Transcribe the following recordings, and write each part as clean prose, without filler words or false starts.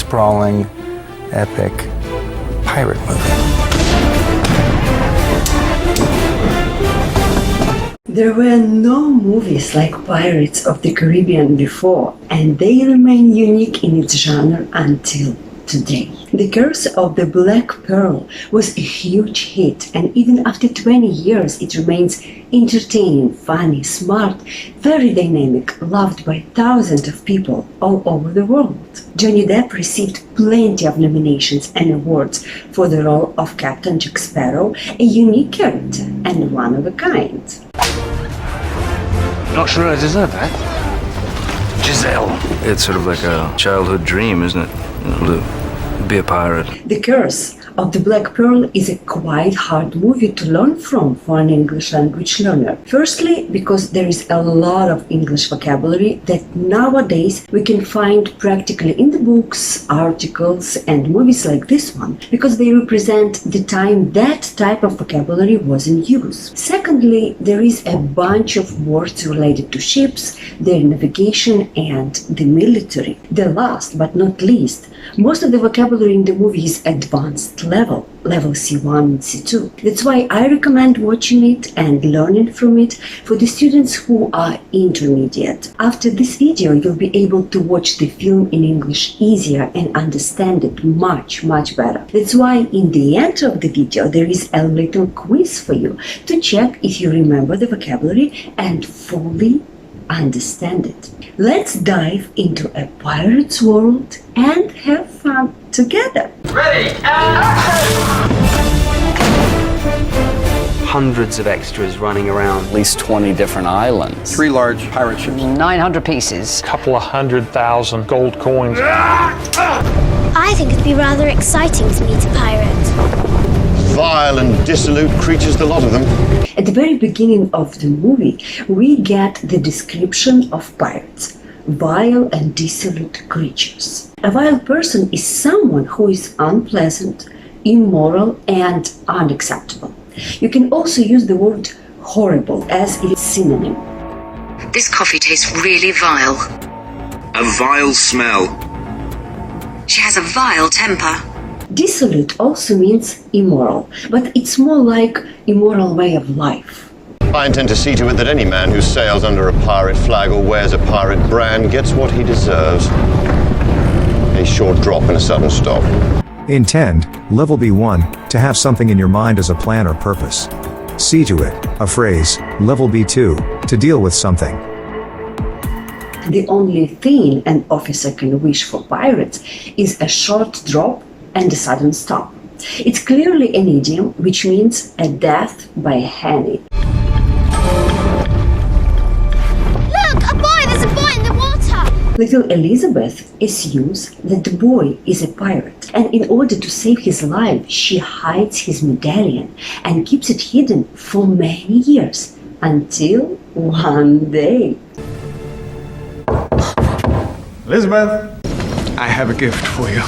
sprawling, epic pirate movie. There were no movies like Pirates of the Caribbean before, and they remain unique in its genre until today. The Curse of the Black Pearl was a huge hit, and even after 20 years it remains entertaining, funny, smart, very dynamic, loved by thousands of people all over the world. Johnny Depp received plenty of nominations and awards for the role of Captain Jack Sparrow, a unique character and one of a kind. Not sure I deserve that. Giselle. It's sort of like a childhood dream, isn't it? To be a pirate. The Curse of the Black Pearl is a quite hard movie to learn from for an English language learner. Firstly, because there is a lot of English vocabulary that nowadays we can find practically in the books, articles, and movies like this one, because they represent the time that type of vocabulary was in use. Secondly, there is a bunch of words related to ships, their navigation, and the military. The last but not least, most of the vocabulary in the movie is advanced level C1 and C2. That's why I recommend watching it and learning from it for the students who are intermediate. After this video, you'll be able to watch the film in English easier and understand it much better. That's why in the end of the video, there is a little quiz for you to check if you remember the vocabulary and fully understand it. Let's dive into a pirate's world and have fun together. Ready? Hundreds of extras running around. At least 20 different islands. 3 large pirate ships. 900 pieces. Couple of 100,000 gold coins. I think it'd be rather exciting to meet a pirate. Vile and dissolute creatures, the lot of them. At the very beginning of the movie, we get the description of pirates. Vile and dissolute creatures. A vile person is someone who is unpleasant, immoral, and unacceptable. You can also use the word horrible as its synonym. This coffee tastes really vile. A vile smell. She has a vile temper. Dissolute also means immoral, but it's more like immoral way of life. I intend to see to it that any man who sails under a pirate flag or wears a pirate brand gets what he deserves. A short drop and a sudden stop. Intend, level B1, to have something in your mind as a plan or purpose. See to it, a phrase, level B2, to deal with something. The only thing an officer can wish for pirates is a short drop and a sudden stop. It's clearly an idiom which means a death by hanging. Look, a boy! There's a boy in the water! Little Elizabeth assumes that the boy is a pirate, and in order to save his life, she hides his medallion and keeps it hidden for many years, until one day. Elizabeth, I have a gift for you.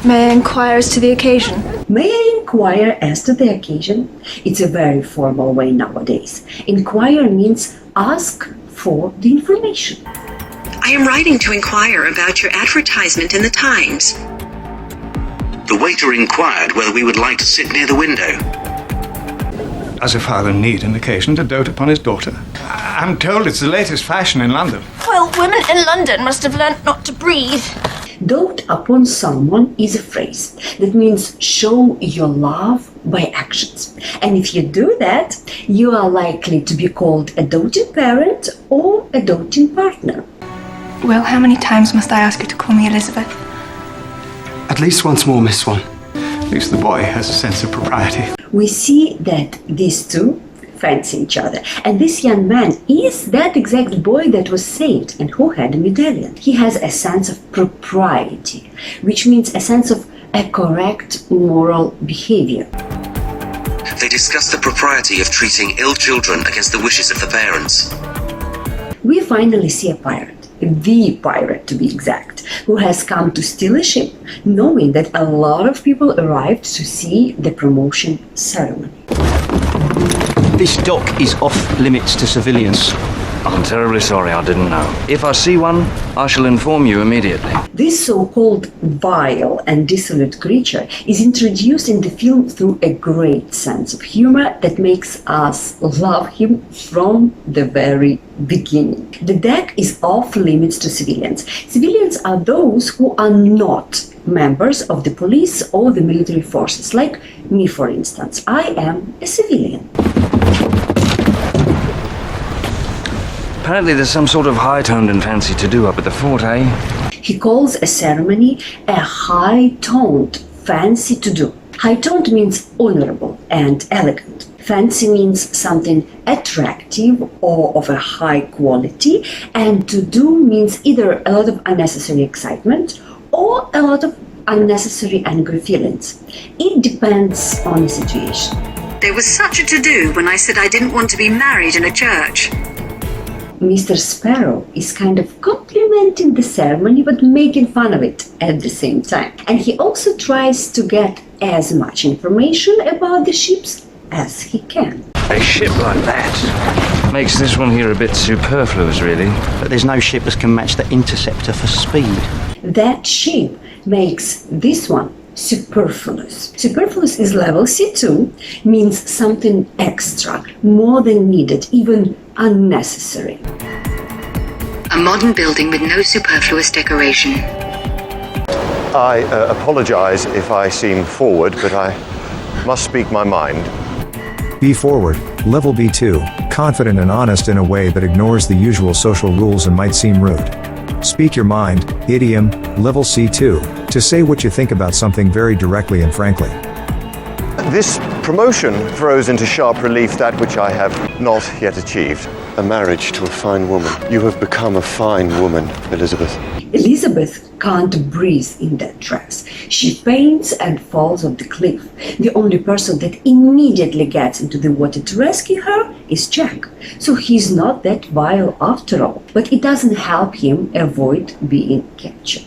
May I inquire as to the occasion? May I inquire as to the occasion? It's a very formal way nowadays. Inquire means ask for the information. I am writing to inquire about your advertisement in the Times. The waiter inquired whether we would like to sit near the window. Does a father need an occasion to dote upon his daughter? I'm told it's the latest fashion in London. Well, women in London must have learnt not to breathe. Dote upon someone is a phrase that means show your love by actions. And if you do that, you are likely to be called a doting parent or a doting partner. Well, how many times must I ask you to call me Elizabeth? At least once more, Miss Swann. At least the boy has a sense of propriety. We see that these two fancy each other. And this young man is that exact boy that was saved and who had a medallion. He has a sense of propriety, which means a sense of a correct moral behavior. They discuss the propriety of treating ill children against the wishes of the parents. We finally see a pirate, the pirate to be exact, who has come to steal a ship, knowing that a lot of people arrived to see the promotion ceremony. This dock is off limits to civilians. I'm terribly sorry, I didn't know. If I see one, I shall inform you immediately. This so-called vile and dissolute creature is introduced in the film through a great sense of humor that makes us love him from the very beginning. The deck is off limits to civilians. Civilians are those who are not members of the police or the military forces, like me, for instance. I am a civilian. Apparently there's some sort of high-toned and fancy to do up at the fort, eh? He calls a ceremony a high-toned fancy to do. High-toned means honorable and elegant. Fancy means something attractive or of a high quality, and to do means either a lot of unnecessary excitement or a lot of unnecessary angry feelings. It depends on the situation. There was such a to-do when I said I didn't want to be married in a church. Mr. Sparrow is kind of complimenting the ceremony but making fun of it at the same time. And he also tries to get as much information about the ships as he can. A ship like that makes this one here a bit superfluous, really. But there's no ship that can match the interceptor for speed. That ship makes this one superfluous. Superfluous is level C2, means something extra, more than needed, even unnecessary. A modern building with no superfluous decoration. I apologize if I seem forward, but I must speak my mind. Be forward, level B2, confident and honest in a way that ignores the usual social rules and might seem rude. Speak your mind, idiom, level C2, to say what you think about something very directly and frankly. This promotion throws into sharp relief that which I have not yet achieved. A marriage to a fine woman. You have become a fine woman, Elizabeth. Elizabeth can't breathe in that dress. She faints and falls off the cliff. The only person that immediately gets into the water to rescue her is Jack. So he's not that vile after all. But it doesn't help him avoid being captured.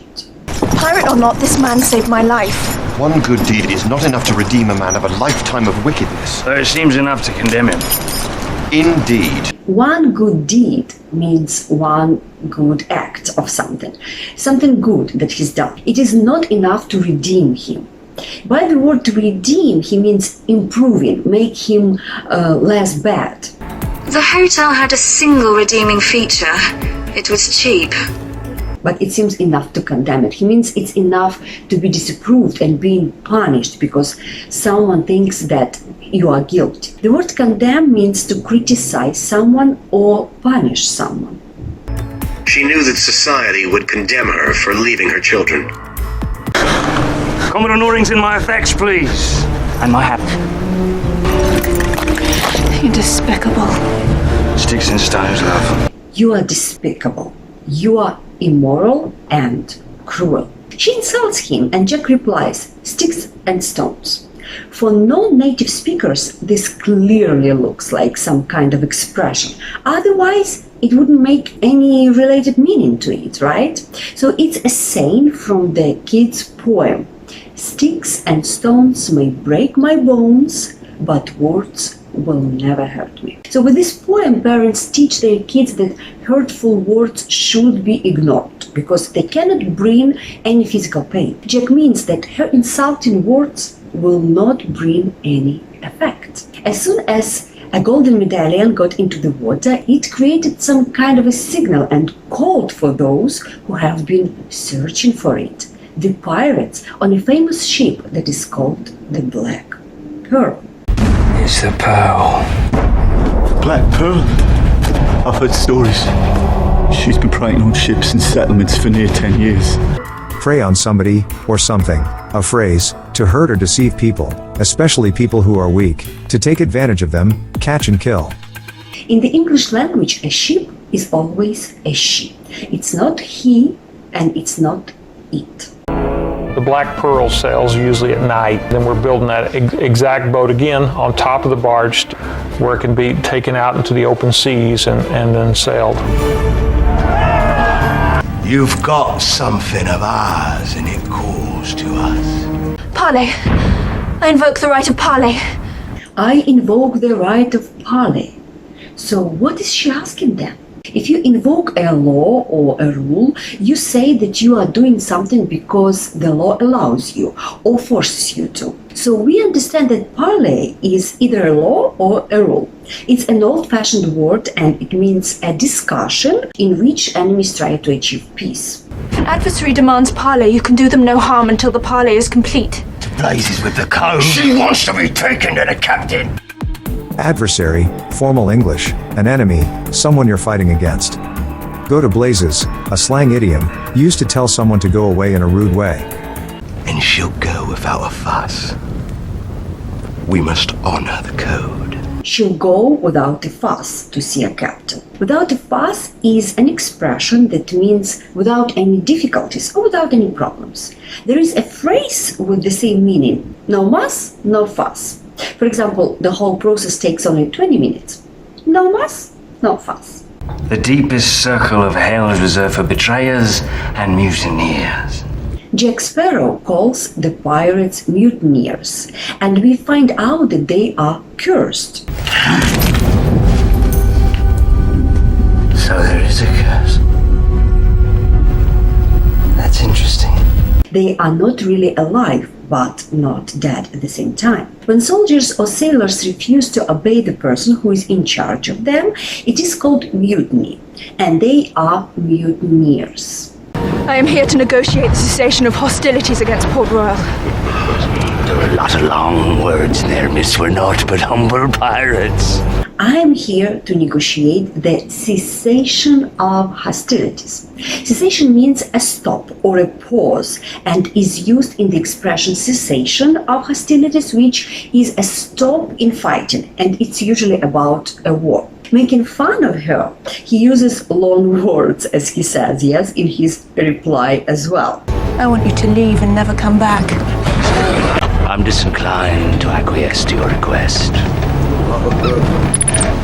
Pirate or not, this man saved my life. One good deed is not enough to redeem a man of a lifetime of wickedness. So it seems enough to condemn him. Indeed. One good deed means one good act of something. Something good that he's done. It is not enough to redeem him. By the word redeem, he means improving, make him less bad. The hotel had a single redeeming feature. It was cheap. But it seems enough to condemn it. He means it's enough to be disapproved and being punished because someone thinks that you are guilty. The word condemn means to criticize someone or punish someone. She knew that society would condemn her for leaving her children. Commodore Norring's in my effects, please. And my hat. You're despicable. Sticks and stones, love. You are despicable. You are immoral and cruel. She insults him and Jack replies, sticks and stones. For non-native speakers, this clearly looks like some kind of expression. Otherwise, it wouldn't make any related meaning to it, right? So it's a saying from the kid's poem. Sticks and stones may break my bones, but words will never hurt me. So with this poem, parents teach their kids that hurtful words should be ignored because they cannot bring any physical pain. Jack means that her insulting words will not bring any effect. As soon as a golden medallion got into the water, it created some kind of a signal and called for those who have been searching for it. The pirates on a famous ship that is called the Black Pearl. It's the pearl. Black Pearl? I've heard stories. She's been preying on ships and settlements for near 10 years. Prey on somebody, or something, a phrase, to hurt or deceive people, especially people who are weak, to take advantage of them, catch and kill. In the English language, a ship is always a she. It's not he and it's not it. The Black Pearl sails usually at night. Then we're building that exact boat again on top of the barge where it can be taken out into the open seas and then sailed. You've got something of ours and it calls to us. Parley. I invoke the right of parley. I invoke the right of parley. So what is she asking them? If you invoke a law or a rule, you say that you are doing something because the law allows you or forces you to. So we understand that parley is either a law or a rule. It's an old-fashioned word and it means a discussion in which enemies try to achieve peace. If an adversary demands parley, you can do them no harm until the parley is complete. Blazes with the code. She wants to be taken to the captain. Adversary, formal English, an enemy, someone you're fighting against. Go to blazes, a slang idiom, used to tell someone to go away in a rude way. And she'll go without a fuss. We must honor the code. She'll go without a fuss to see a captain. Without a fuss is an expression that means without any difficulties or without any problems. There is a phrase with the same meaning. No muss, no fuss. For example, the whole process takes only 20 minutes. No muss, no fuss. The deepest circle of hell is reserved for betrayers and mutineers. Jack Sparrow calls the pirates mutineers, and we find out that they are cursed. So there is a curse. That's interesting. They are not really alive, but not dead at the same time. When soldiers or sailors refuse to obey the person who is in charge of them, it is called mutiny, and they are mutineers. I am here to negotiate the cessation of hostilities against Port Royal. There are a lot of long words there, miss. We're naught but humble pirates. I am here to negotiate the cessation of hostilities. Cessation means a stop or a pause and is used in the expression cessation of hostilities, which is a stop in fighting, and it's usually about a war. Making fun of her, he uses long words, as he says, yes, in his reply as well. I want you to leave and never come back. I'm disinclined to acquiesce to your request.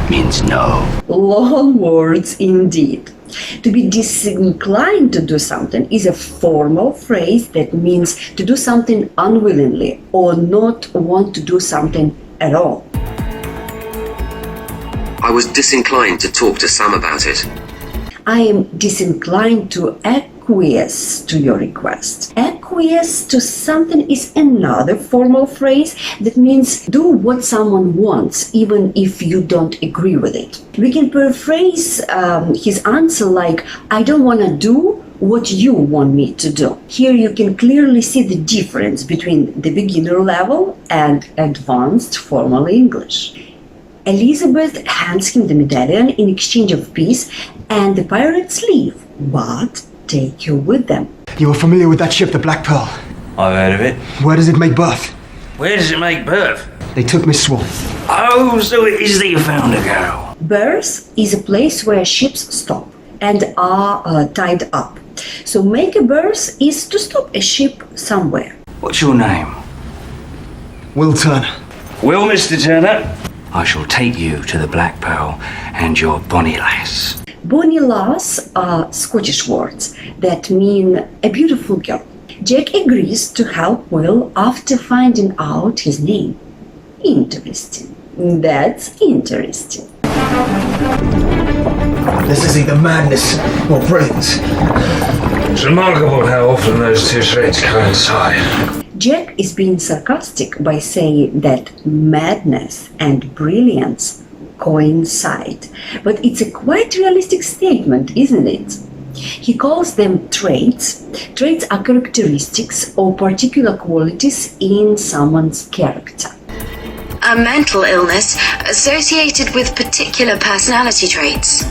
Means no. Long words indeed. To be disinclined to do something is a formal phrase that means to do something unwillingly or not want to do something at all. I was disinclined to talk to Sam about it. I am disinclined to acquiesce to your request. Acquiesce to something is another formal phrase that means do what someone wants, even if you don't agree with it. We can paraphrase his answer like, I don't want to do what you want me to do. Here you can clearly see the difference between the beginner level and advanced formal English. Elizabeth hands him the medallion in exchange of peace, and the pirates leave, but take you with them. You are familiar with that ship, the Black Pearl? I've heard of it. Where does it make berth? Where does it make berth? They took Miss Swann. Oh, so it is that you found a girl. Berth is a place where ships stop and are tied up. So make a berth is to stop a ship somewhere. What's your name? Will Turner. Will, Mr. Turner? I shall take you to the Black Pearl and your bonny lass. Bonny lass are Scottish words that mean a beautiful girl. Jack agrees to help Will after finding out his name. Interesting. That's interesting. This is either madness or brilliance. It's remarkable how often those two traits coincide. Jack is being sarcastic by saying that madness and brilliance coincide. But it's a quite realistic statement, isn't it? He calls them traits. Traits are characteristics or particular qualities in someone's character. A mental illness associated with particular personality traits.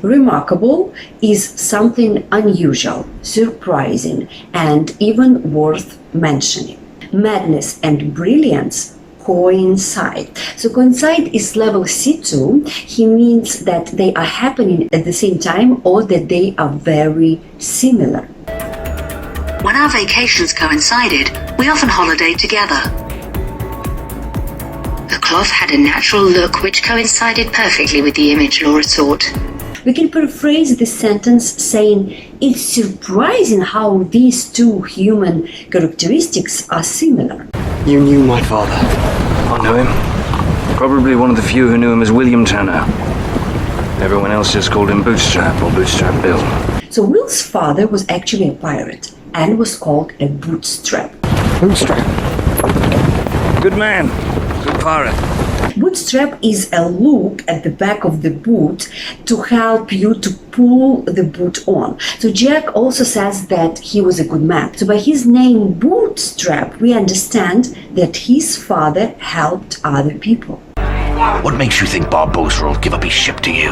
Remarkable is something unusual, surprising, and even worth mentioning. Madness and brilliance coincide. So coincide is level C2. He means that they are happening at the same time or that they are very similar. When our vacations coincided, we often holidayed together. The cloth had a natural look which coincided perfectly with the image Laura sought. We can paraphrase this sentence saying, it's surprising how these two human characteristics are similar. You knew my father. I know him. Probably one of the few who knew him as William Turner. Everyone else just called him Bootstrap or Bootstrap Bill. So Will's father was actually a pirate and was called a bootstrap. Bootstrap. Good man. Good pirate. Bootstrap is a loop at the back of the boot to help you to pull the boot on. So Jack also says that he was a good man. So by his name Bootstrap, we understand that his father helped other people. What makes you think Barbossa will give up his ship to you?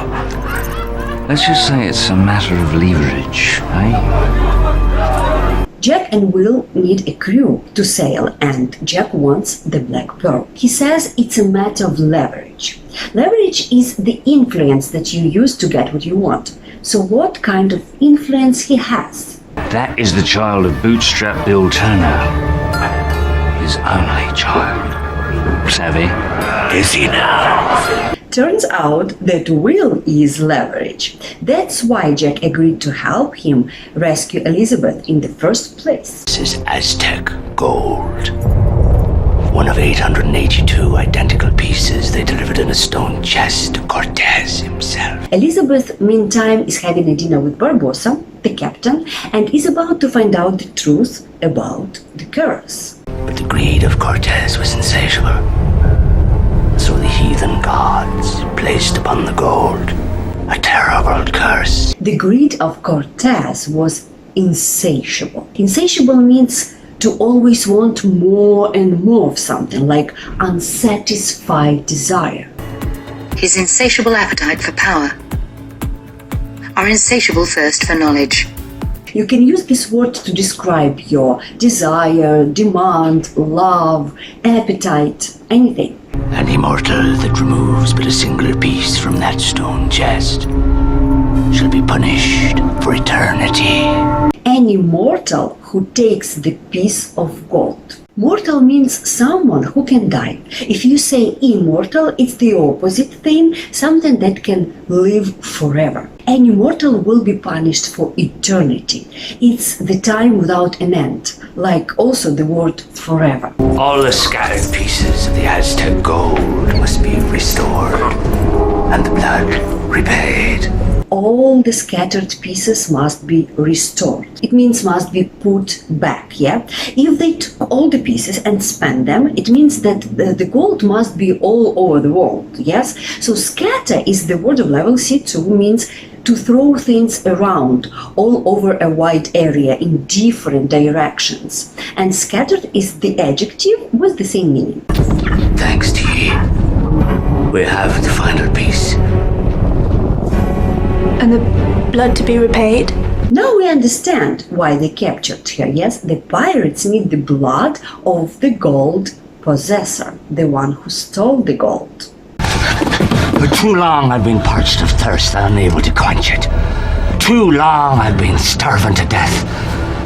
Let's just say it's a matter of leverage, eh? Jack and Will need a crew to sail, and Jack wants the Black Pearl. He says it's a matter of leverage. Leverage is the influence that you use to get what you want. So what kind of influence he has? That is the child of Bootstrap Bill Turner. His only child. Savvy? Is he now? Turns out that Will is leverage. That's why Jack agreed to help him rescue Elizabeth in the first place. This is Aztec gold. One of 882 identical pieces they delivered in a stone chest to Cortez himself. Elizabeth, meantime, is having a dinner with Barbossa, the captain, and is about to find out the truth about the curse. But the greed of Cortez was insatiable. So the heathen gods placed upon the gold a terrible curse. The greed of Cortez was insatiable. Insatiable means to always want more and more of something, like unsatisfied desire. His insatiable appetite for power. Our insatiable thirst for knowledge. You can use this word to describe your desire, demand, love, appetite, anything. An immortal that removes but a single piece from that stone chest shall be punished for eternity. An immortal who takes the piece of gold. Mortal means someone who can die. If you say immortal, it's the opposite thing, something that can live forever. An immortal will be punished for eternity. It's the time without an end, like also the word forever. All the scattered pieces of the Aztec gold must be restored, and the blood repaid. All the scattered pieces must be restored. It means must be put back, yeah? If they took all the pieces and spent them, it means that the gold must be all over the world, yes? So scatter is the word of level C2, means to throw things around all over a wide area in different directions. And scattered is the adjective with the same meaning. Thanks to ye, we have the final piece. And the blood to be repaid? Now we understand why they captured her, yes? The pirates need the blood of the gold possessor, the one who stole the gold. For too long I've been parched of thirst and unable to quench it. Too long I've been starving to death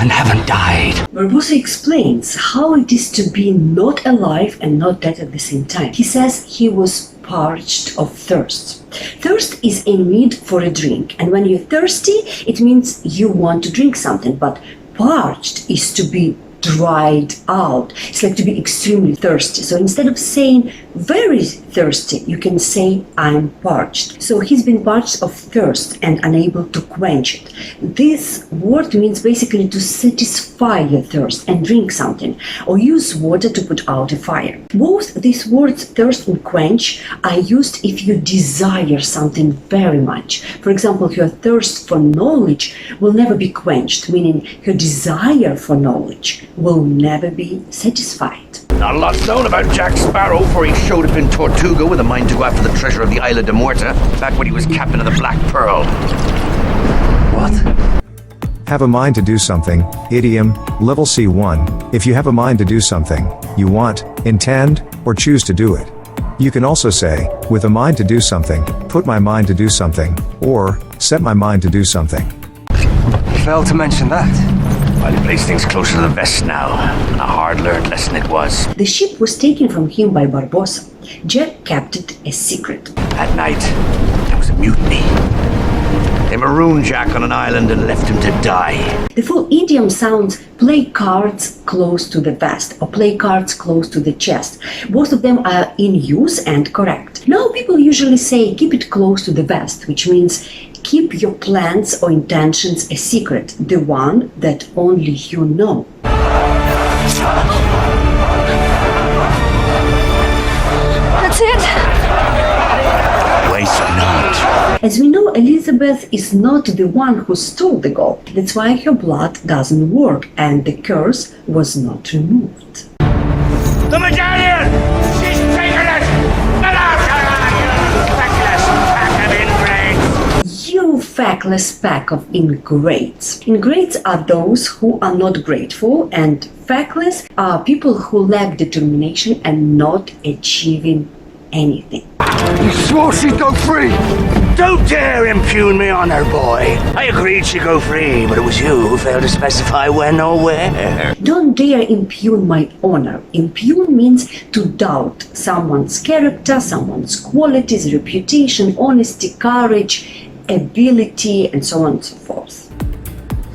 and haven't died. Barbossa explains how it is to be not alive and not dead at the same time. He says he was parched of thirst. Thirst is a need for a drink, and when you're thirsty, it means you want to drink something, but parched is to be dried out. It's like to be extremely thirsty. So instead of saying very thirsty, you can say I'm parched. So he's been parched of thirst and unable to quench it. This word means basically to satisfy your thirst and drink something, or use water to put out a fire. Both these words, thirst and quench, are used if you desire something very much. For example, your thirst for knowledge will never be quenched, meaning your desire for knowledge will never be satisfied. Not a lot's known about Jack Sparrow, for he showed up in Tortuga with a mind to go after the treasure of the Isla de Morta, back when he was captain of the Black Pearl. What? Have a mind to do something, idiom, level C1. If you have a mind to do something, you want, intend, or choose to do it. You can also say, with a mind to do something, put my mind to do something, or set my mind to do something. Failed to mention that. Well, he placed things closer to the vest now. A hard-learned lesson it was. The ship was taken from him by Barbossa. Jack kept it a secret. At night, there was a mutiny. They marooned Jack on an island and left him to die. The full idiom sounds play cards close to the vest or play cards close to the chest. Both of them are in use and correct. Now people usually say keep it close to the vest, which means keep your plans or intentions a secret, the one that only you know. That's it? Waste not. As we know, Elizabeth is not the one who stole the gold. That's why her blood doesn't work and the curse was not removed. The medallion! She's taken it! Get out, you feckless pack of ingrates! You feckless pack of ingrates. Ingrates are those who are not grateful, and feckless are people who lack determination and not achieving anything. You swore she'd go free! Don't dare impugn me on her, boy! I agreed she'd go free, but it was you who failed to specify when or where. Don't dare impugn my honor. Impugn means to doubt someone's character, someone's qualities, reputation, honesty, courage, ability, and so on and so forth.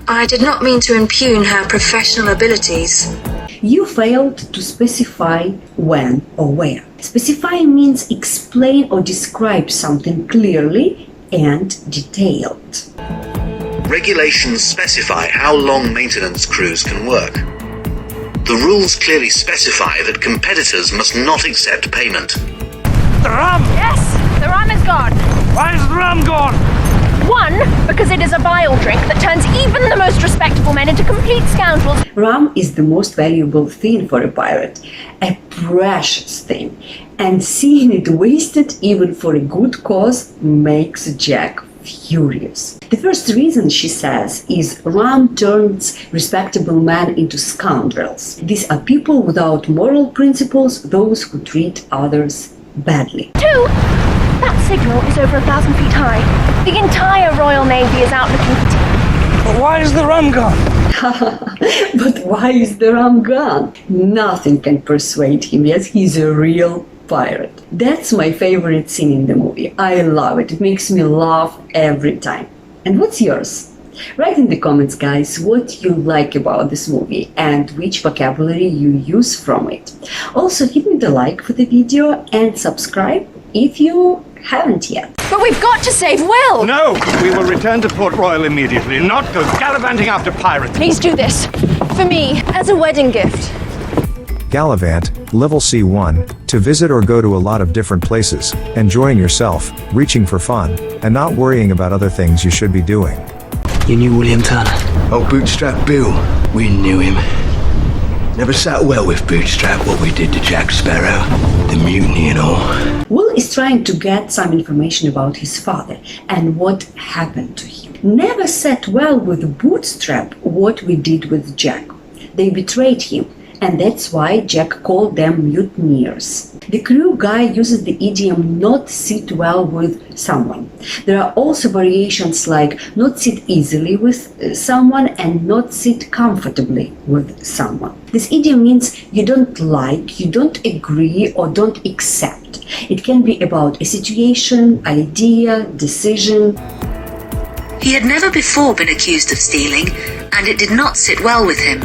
I did not mean to impugn her professional abilities. You failed to specify when or where. Specifying means explain or describe something clearly and detailed. Regulations specify how long maintenance crews can work. The rules clearly specify that competitors must not accept payment. The rum! Yes, the rum is gone. Why is the rum gone? One, because it is a vile drink that turns even the most respectable men into complete scoundrels. Rum is the most valuable thing for a pirate, a precious thing, and seeing it wasted even for a good cause makes Jack furious. The first reason, she says, is rum turns respectable men into scoundrels. These are people without moral principles, those who treat others badly. Two, that signal is over 1,000 feet high. The entire Royal Navy is out looking for tea. But why is the rum gone? But why is the rum gone? Nothing can persuade him. Yes, he's a real pirate. That's my favorite scene in the movie. I love it. It makes me laugh every time. And what's yours? Write in the comments, guys, what you like about this movie and which vocabulary you use from it. Also, give me the like for the video and subscribe if you haven't yet. But we've got to save Will! No! We will return to Port Royal immediately, not go gallivanting after pirates. Please do this. For me, as a wedding gift. Gallivant, level C1, to visit or go to a lot of different places, enjoying yourself, reaching for fun, and not worrying about other things you should be doing. You knew William Turner? Oh, Bootstrap Bill. We knew him. Never sat well with Bootstrap what we did to Jack Sparrow. The mutiny and all. Will is trying to get some information about his father and what happened to him. Never sat well with Bootstrap what we did with Jack. They betrayed him, and that's why Jack called them mutineers. The crew guy uses the idiom not sit well with someone. There are also variations like not sit easily with someone and not sit comfortably with someone. This idiom means you don't like, you don't agree, or don't accept. It can be about a situation, idea, decision. He had never before been accused of stealing, and it did not sit well with him.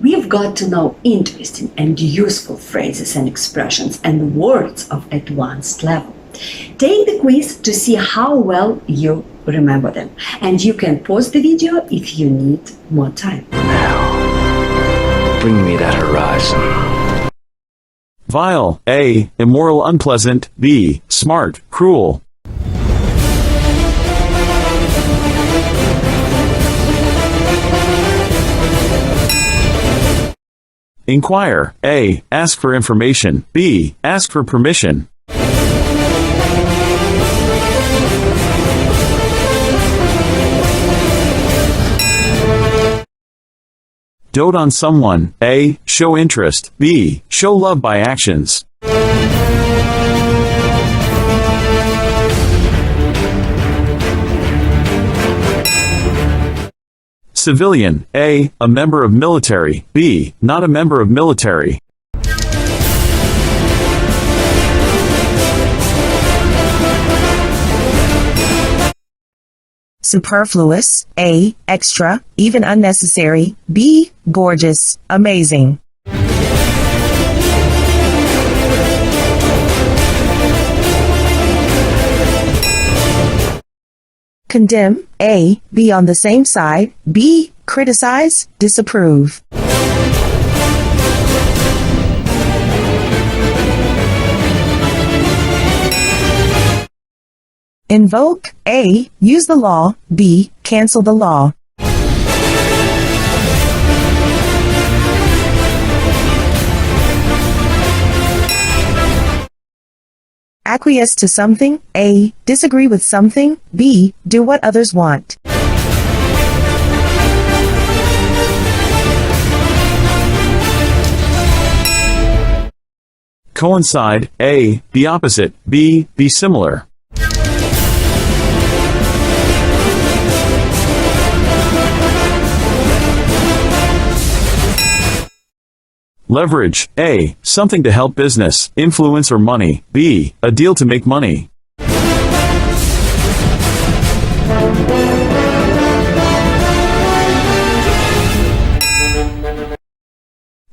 We've got to know interesting and useful phrases and expressions and words of advanced level. Take the quiz to see how well you remember them. And you can pause the video if you need more time. Now, bring me that horizon. Vile. A. Immoral, unpleasant. B. Smart, cruel. Inquire. A. Ask for information. B. Ask for permission. Dote on someone. A. Show interest. B. Show love by actions. Civilian. A. A member of military. B. Not a member of military. superfluous, A. extra, even unnecessary, B. gorgeous, amazing. Condemn, A. be on the same side, B. criticize, disapprove. Invoke, A. use the law, B. cancel the law. Acquiesce to something, A. disagree with something, B. do what others want. Coincide, A. be opposite, B. be similar. Leverage, A. something to help business, influence or money, B. a deal to make money.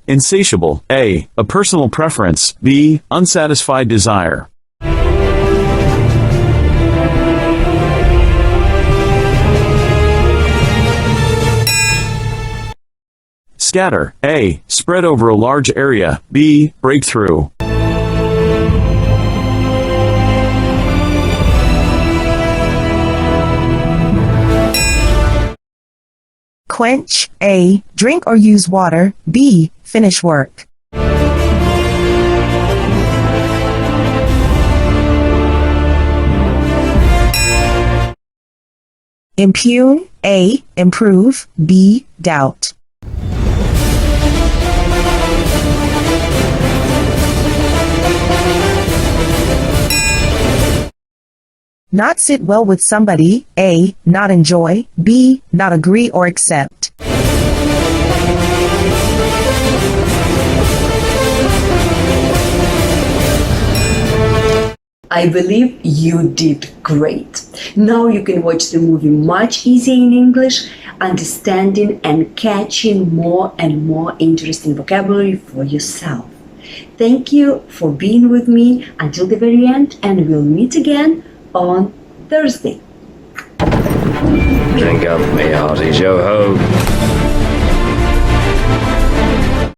Insatiable, A. a personal preference, B. unsatisfied desire. Scatter, A. spread over a large area, B. breakthrough. Quench, A. drink or use water, B. finish work. Impugn, A. improve, B. doubt. Not sit well with somebody, A. not enjoy, B. not agree or accept. I believe you did great. Now you can watch the movie much easier in English, understanding and catching more and more interesting vocabulary for yourself. Thank you for being with me until the very end, and we'll meet again on Thursday. Drink up, me hearties, yo ho.